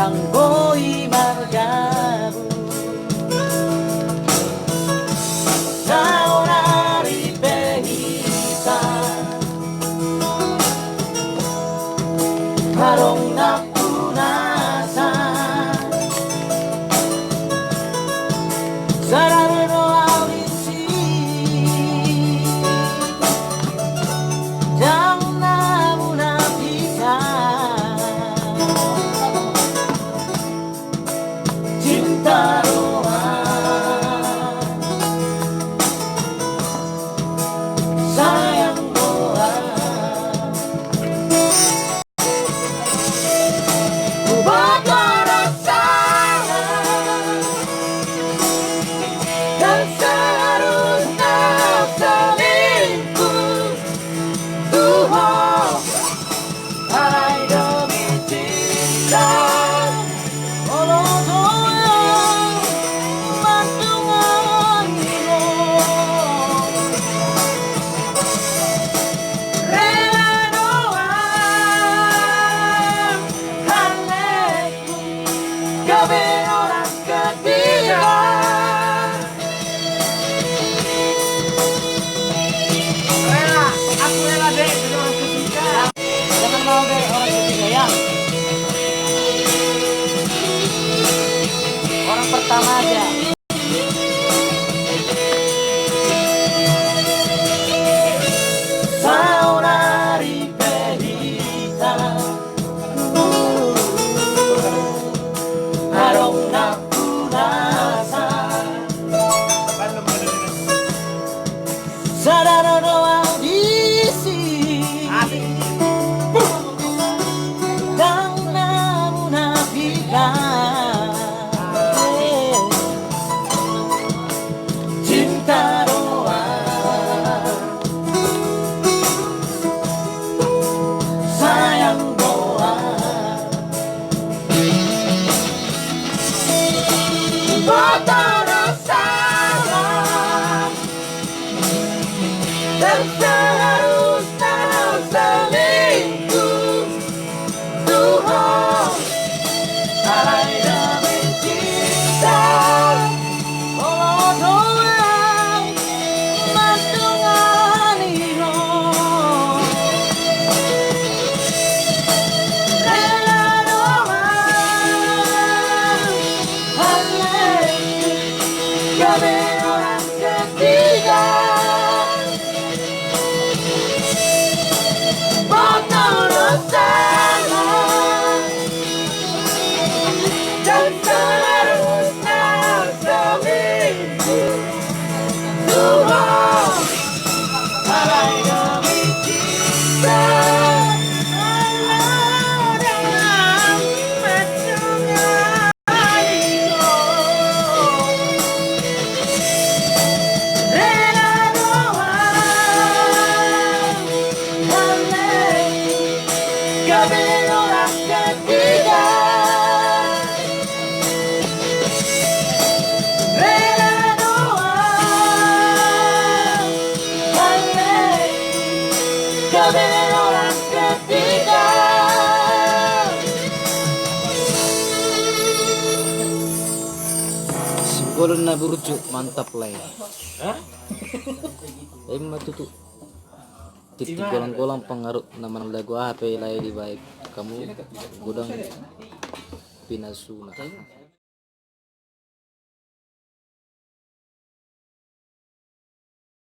tanggoi margabu saonari pehita harong napunasa sarano audisi jangan munafikan cinta doa sayang doa ubahkan rasa dan seharusnya selingkuh Tuhan hai demi cinta walau doa mantungan rela doa haleku gabe orang ketiga rela aku rela deh jadi orang ketiga jangan mau deh orang ketiga ya orang pertama aja saonari pehita harong napunasa sadaro audisi dan munafikan cinta doa sayang doa Bata rasa dan seharusnya selingkuh Tuhan hai demi cinta walau doa mantungan ino rela doa haleku gabe orang ketiga bata rasa dan seharusnya selingkuh Tuhan hai demi cinta walau dalam perjuangan ino rela doa haleku gabe orang ketiga rela doa haleku gabe orang ketiga Simbolon na burjo, mantap lah ya. Matutu. Titik kolang-kolang pengaruh nama lagu HP lah di baik kamu gudang pinasuna.